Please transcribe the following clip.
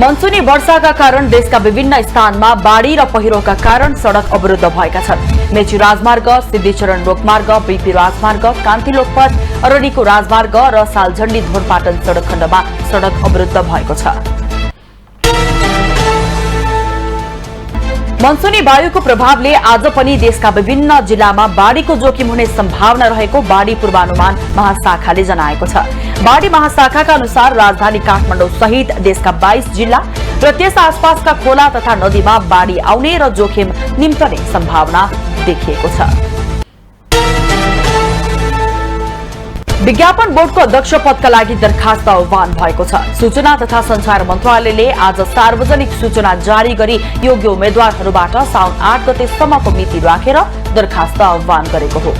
मनसुनी वर्षाका कारण देशका विभिन्न स्थानमा बाढ़ी र पहिरोका कारण सड़क अवरुद्ध भएका छन्। मेची राजमार्ग, सिद्धिचरण रोकमार्ग, बीपी राजमार्ग, कान्ति लोकपथ, अरनिको राजमार्ग र सालझण्डी धोरपाटन सड़क खण्डमा सड़क अवरुद्ध भएको छ। मनसुनी वायुको प्रभावले आज पनि देशका विभिन्न जिल्लामा बाढ़ीको जोखिम हुने सम्भावना रहेको बाढ़ी पूर्वानुमान महाशाखाले जनाएको छ। बाढ़ी महाशाखाका अनुसार राजधानी काठमाडौँ सहित देशका 22 जिल्ला र त्यस आसपासका खोला तथा नदीमा बाढ़ी आउने र जोखिम निम्तने सम्भावना देखिएको छ। विज्ञापन बोर्डको अध्यक्ष पदका लागि दरखास्त आह्वान भएको छ। सूचना तथा संचार मन्त्रालयले आज सार्वजनिक सूचना जारी गरी योग्य उम्मेद्वारहरूबाट साउन 8 गतेसम्मको मिति राखेर दरखास्त आह्वान गरेको हो।